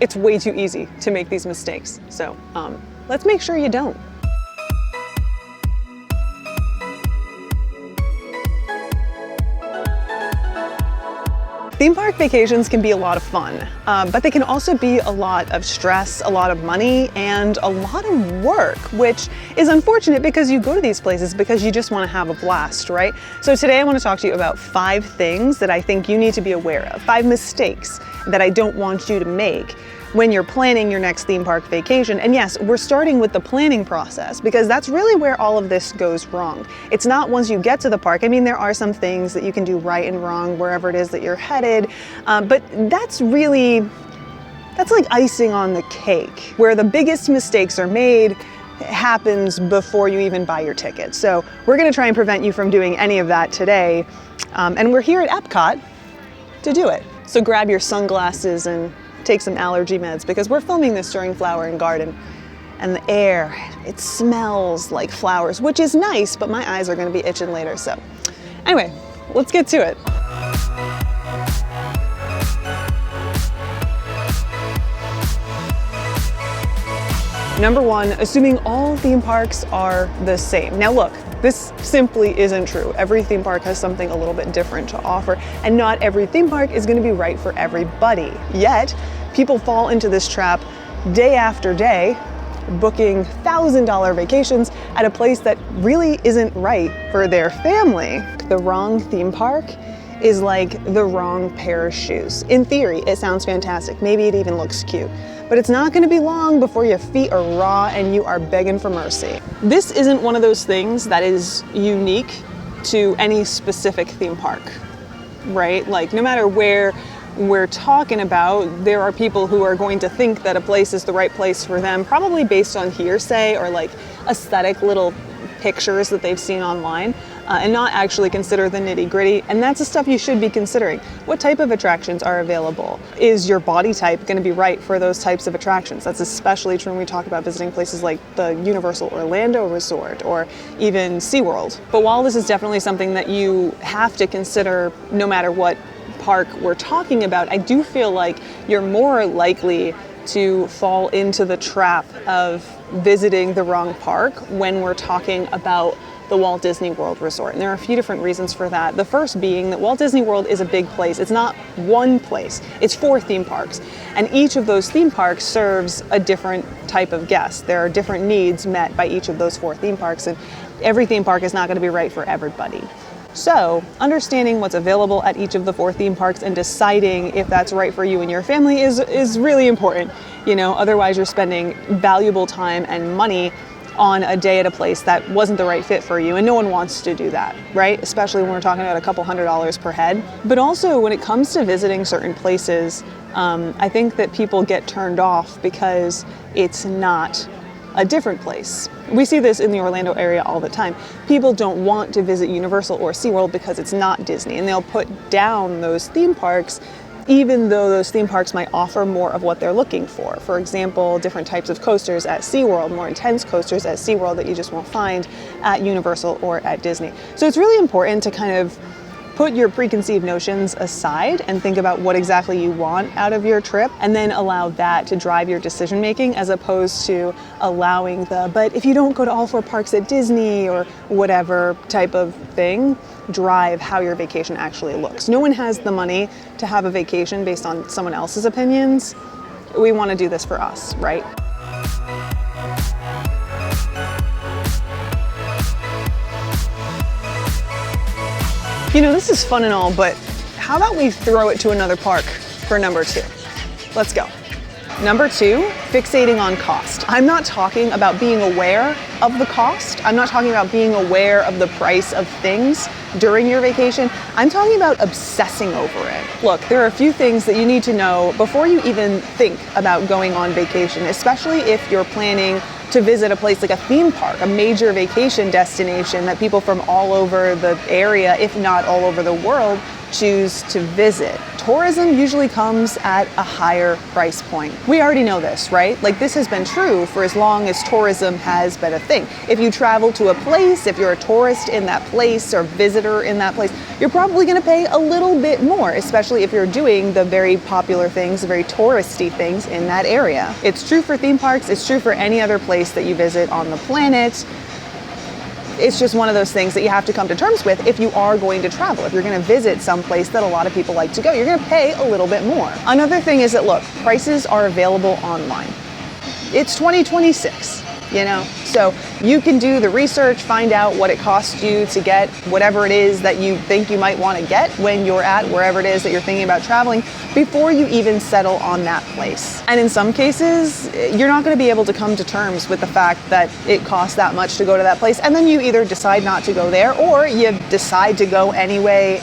It's way too easy to make these mistakes. So let's make sure you don't. Theme park vacations can be a lot of fun, but they can also be a lot of stress, a lot of money, and a lot of work, which is unfortunate because you go to these places because you just want to have a blast, right? So today I want to talk to you about 5 things that I think you need to be aware of, 5 mistakes that I don't want you to make when you're planning your next theme park vacation. And yes, we're starting with the planning process because that's really where all of this goes wrong. It's not once you get to the park. I mean, there are some things that you can do right and wrong wherever it is that you're headed, but that's like icing on the cake. Where the biggest mistakes are made happens before you even buy your ticket. So we're gonna try and prevent you from doing any of that today. And we're here at Epcot to do it. So grab your sunglasses and take some allergy meds because we're filming this during Flower and Garden, and the air, it smells like flowers, which is nice, but my eyes are going to be itching later. So anyway, let's get to it. Number 1, assuming all theme parks are the same. Now look, this simply isn't true. Every theme park has something a little bit different to offer, and not every theme park is going to be right for everybody. Yet, people fall into this trap day after day, booking $1,000 vacations at a place that really isn't right for their family. The wrong theme park is like the wrong pair of shoes. In theory, it sounds fantastic. Maybe it even looks cute. But it's not going to be long before your feet are raw and you are begging for mercy. This isn't one of those things that is unique to any specific theme park, right? Like, no matter where we're talking about, there are people who are going to think that a place is the right place for them, probably based on hearsay or like aesthetic little pictures that they've seen online, and not actually consider the nitty-gritty. And that's the stuff you should be considering. What type of attractions are available? Is your body type going to be right for those types of attractions? That's especially true when we talk about visiting places like the Universal Orlando Resort or even SeaWorld. But while this is definitely something that you have to consider no matter what park we're talking about, I do feel like you're more likely to fall into the trap of visiting the wrong park when we're talking about the Walt Disney World Resort. And there are a few different reasons for that. The first being that Walt Disney World is a big place. It's not one place, it's 4 theme parks. And each of those theme parks serves a different type of guest. There are different needs met by each of those 4 theme parks, and every theme park is not going to be right for everybody. So, understanding what's available at each of the 4 theme parks and deciding if that's right for you and your family is really important. You know, otherwise you're spending valuable time and money on a day at a place that wasn't the right fit for you, and no one wants to do that, right? Especially when we're talking about a couple $100s per head. But also when it comes to visiting certain places, I think that people get turned off because it's not a different place. We see this in the Orlando area all the time. People don't want to visit Universal or SeaWorld because it's not Disney, and they'll put down those theme parks even though those theme parks might offer more of what they're looking for. For example, different types of coasters at SeaWorld, more intense coasters at SeaWorld that you just won't find at Universal or at Disney. So it's really important to kind of put your preconceived notions aside and think about what exactly you want out of your trip, and then allow that to drive your decision making, as opposed to allowing but if you don't go to all 4 parks at Disney or whatever type of thing, drive how your vacation actually looks. No one has the money to have a vacation based on someone else's opinions. We want to do this for us, right? You know, this is fun and all, but how about we throw it to another park for number 2? Let's go. Number 2, fixating on cost. I'm not talking about being aware of the cost. I'm not talking about being aware of the price of things during your vacation. I'm talking about obsessing over it. Look, there are a few things that you need to know before you even think about going on vacation, especially if you're planning to visit a place like a theme park, a major vacation destination that people from all over the area, if not all over the world, choose to visit. Tourism usually comes at a higher price point. We already know this, right? Like, this has been true for as long as tourism has been a thing. If you travel to a place, if you're a tourist in that place or visitor in that place, you're probably going to pay a little bit more, especially if you're doing the very popular things, the very touristy things in that area. It's true for theme parks, it's true for any other place that you visit on the planet. It's just one of those things that you have to come to terms with if you are going to travel. If you're going to visit some place that a lot of people like to go, you're going to pay a little bit more. Another thing is that, look, prices are available online. It's 2026, you know, so you can do the research, find out what it costs you to get whatever it is that you think you might want to get when you're at wherever it is that you're thinking about traveling before you even settle on that place. And in some cases, you're not going to be able to come to terms with the fact that it costs that much to go to that place, and then you either decide not to go there or you decide to go anyway.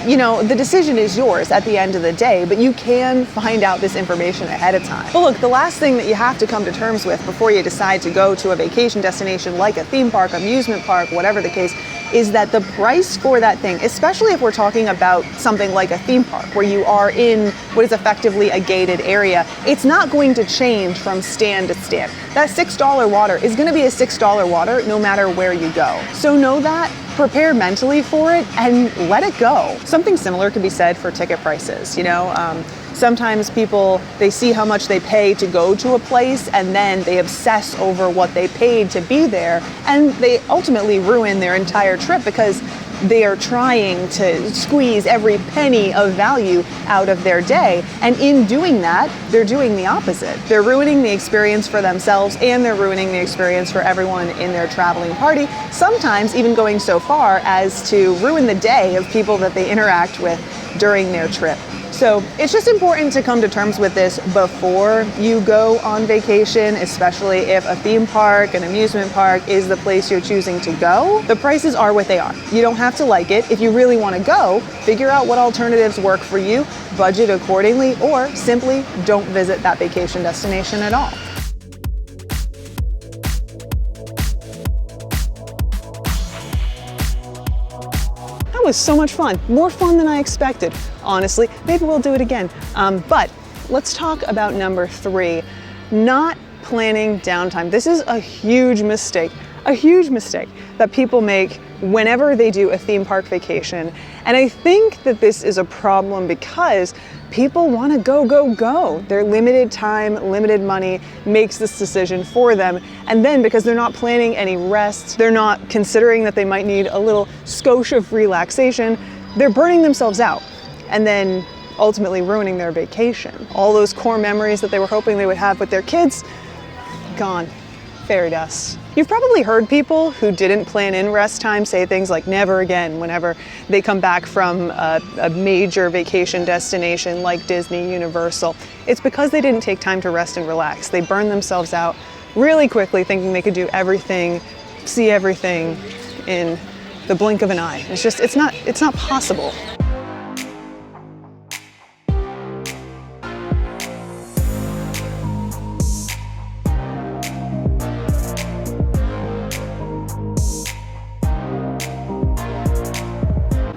You know, the decision is yours at the end of the day, but you can find out this information ahead of time. But look, the last thing that you have to come to terms with before you decide to go to a vacation destination like a theme park, amusement park, whatever the case, is that the price for that thing, especially if we're talking about something like a theme park where you are in what is effectively a gated area, it's not going to change from stand to stand. That $6 water is going to be a $6 water no matter where you go. So know that, prepare mentally for it, and let it go. Something similar could be said for ticket prices. You know, sometimes people, they see how much they pay to go to a place and then they obsess over what they paid to be there, and they ultimately ruin their entire trip because they are trying to squeeze every penny of value out of their day. And in doing that, they're doing the opposite. They're ruining the experience for themselves, and they're ruining the experience for everyone in their traveling party, sometimes even going so far as to ruin the day of people that they interact with during their trip. So it's just important to come to terms with this before you go on vacation, especially if a theme park, an amusement park is the place you're choosing to go. The prices are what they are. You don't have to like it. If you really want to go, figure out what alternatives work for you, budget accordingly, or simply don't visit that vacation destination at all. That was so much fun, more fun than I expected. Honestly, maybe we'll do it again. But let's talk about number 3, not planning downtime. This is a huge mistake that people make whenever they do a theme park vacation. And I think that this is a problem because people want to go. Their limited time, limited money makes this decision for them. And then because they're not planning any rest, they're not considering that they might need a little skosh of relaxation, they're burning themselves out and then ultimately ruining their vacation. All those core memories that they were hoping they would have with their kids, gone. Fairy dust. You've probably heard people who didn't plan in rest time say things like never again whenever they come back from a major vacation destination like Disney, Universal. It's because they didn't take time to rest and relax. They burned themselves out really quickly thinking they could do everything, see everything in the blink of an eye. It's not possible.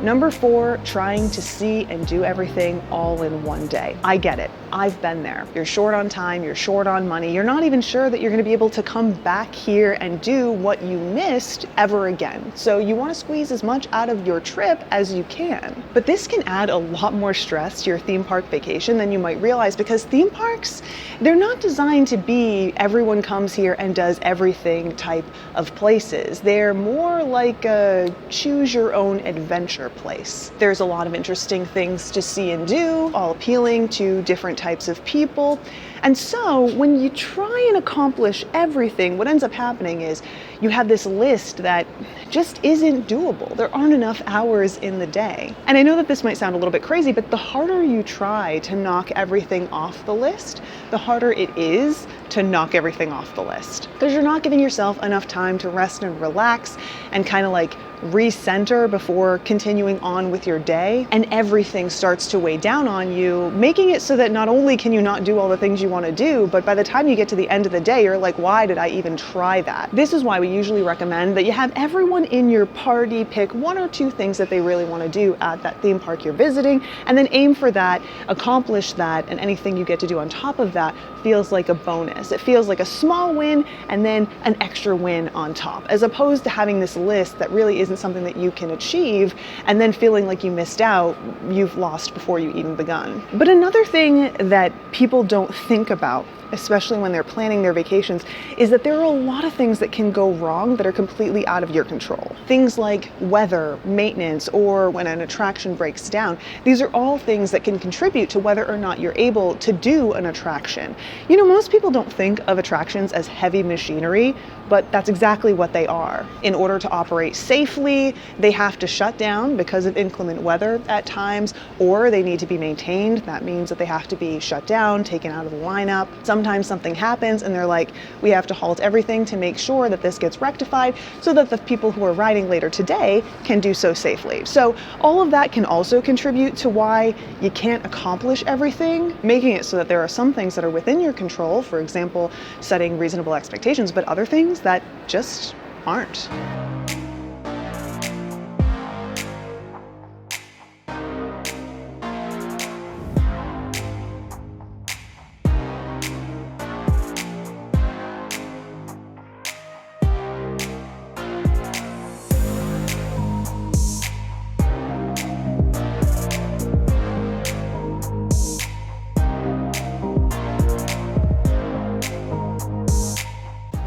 Number 4, trying to see and do everything all in one day. I get it. I've been there. You're short on time, you're short on money, you're not even sure that you're going to be able to come back here and do what you missed ever again. So you want to squeeze as much out of your trip as you can. But this can add a lot more stress to your theme park vacation than you might realize, because theme parks, they're not designed to be everyone comes here and does everything type of places. They're more like a choose your own adventure place. There's a lot of interesting things to see and do, all appealing to different types of people. And so when you try and accomplish everything, what ends up happening is you have this list that just isn't doable. There aren't enough hours in the day. And I know that this might sound a little bit crazy, but the harder you try to knock everything off the list, the harder it is to knock everything off the list. Because you're not giving yourself enough time to rest and relax and kind of like recenter before continuing on with your day, and everything starts to weigh down on you, making it so that not only can you not do all the things you want to do, but by the time you get to the end of the day, you're like, why did I even try that? This is why we we usually recommend that you have everyone in your party pick 1 or 2 things that they really want to do at that theme park you're visiting, and then aim for that, accomplish that, and anything you get to do on top of that feels like a bonus. It feels like a small win and then an extra win on top, as opposed to having this list that really isn't something that you can achieve and then feeling like you missed out, you've lost before you even begun. But another thing that people don't think about, especially when they're planning their vacations, is that there are a lot of things that can go wrong that are completely out of your control. Things like weather, maintenance, or when an attraction breaks down. These are all things that can contribute to whether or not you're able to do an attraction. You know, most people don't think of attractions as heavy machinery, but that's exactly what they are. In order to operate safely, they have to shut down because of inclement weather at times, or they need to be maintained. That means that they have to be shut down, taken out of the lineup. Sometimes something happens and they're like, we have to halt everything to make sure that this gets rectified so that the people who are riding later today can do so safely. So all of that can also contribute to why you can't accomplish everything, making it so that there are some things that are within your control, for example, setting reasonable expectations, but other things that just aren't.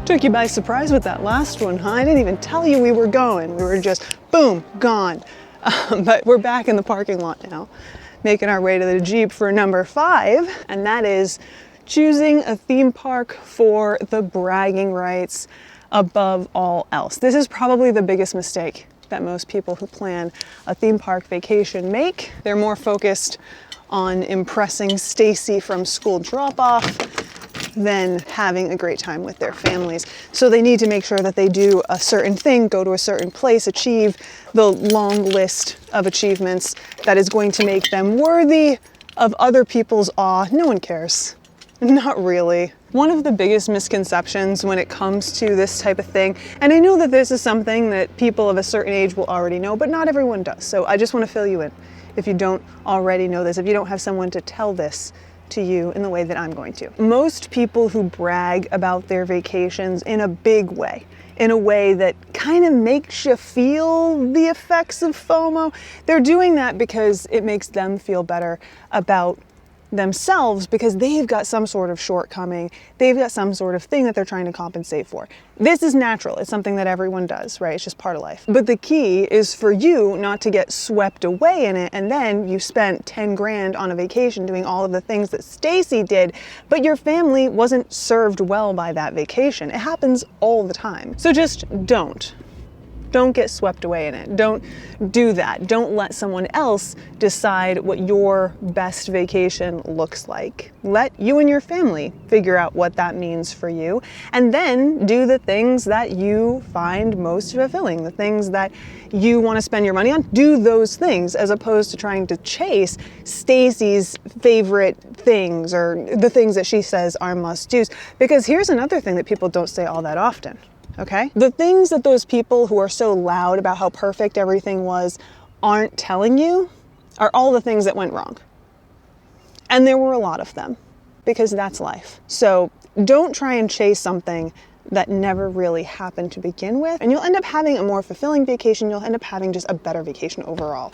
Took you by surprise with that last one, huh? I didn't even tell you we were going. We were just, boom, gone. But we're back in the parking lot now, making our way to the Jeep for number 5, and that is choosing a theme park for the bragging rights above all else. This is probably the biggest mistake that most people who plan a theme park vacation make. They're more focused on impressing Stacy from school drop-off than having a great time with their families. So they need to make sure that they do a certain thing, go to a certain place, achieve the long list of achievements that is going to make them worthy of other people's awe. No one cares. Not really. One of the biggest misconceptions when it comes to this type of thing, and I know that this is something that people of a certain age will already know, but not everyone does. So I just want to fill you in if you don't already know this, if you don't have someone to tell this to you in the way that I'm going to. Most people who brag about their vacations in a big way, in a way that kind of makes you feel the effects of FOMO, they're doing that because it makes them feel better about themselves because they've got some sort of shortcoming, they've got some sort of thing that they're trying to compensate for. This is natural, it's something that everyone does, right? It's just part of life. But the key is for you not to get swept away in it and then you spent 10 grand on a vacation doing all of the things that Stacy did, but your family wasn't served well by that vacation. It happens all the time. So just don't. Don't get swept away in it. Don't do that. Don't let someone else decide what your best vacation looks like. Let you and your family figure out what that means for you, and then do the things that you find most fulfilling, the things that you want to spend your money on. Do those things as opposed to trying to chase Stacy's favorite things or the things that she says are must-dos. Because here's another thing that people don't say all that often. Okay? The things that those people who are so loud about how perfect everything was aren't telling you are all the things that went wrong. And there were a lot of them, because that's life. So don't try and chase something that never really happened to begin with, and you'll end up having a more fulfilling vacation. You'll end up having just a better vacation overall.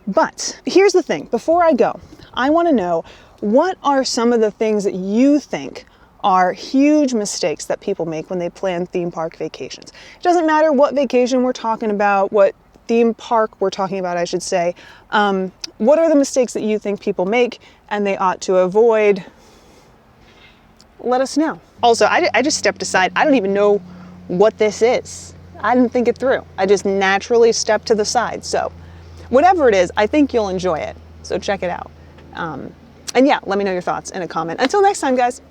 But here's the thing. Before I go, I want to know, what are some of the things that you think are huge mistakes that people make when they plan theme park vacations? It doesn't matter what vacation we're talking about, what theme park we're talking about, I should say. What are the mistakes that you think people make and they ought to avoid? Let us know. Also, I just stepped aside. I don't even know what this is. I didn't think it through. I just naturally stepped to the side. So whatever it is, I think you'll enjoy it. So check it out. And yeah, let me know your thoughts in a comment. Until next time, guys.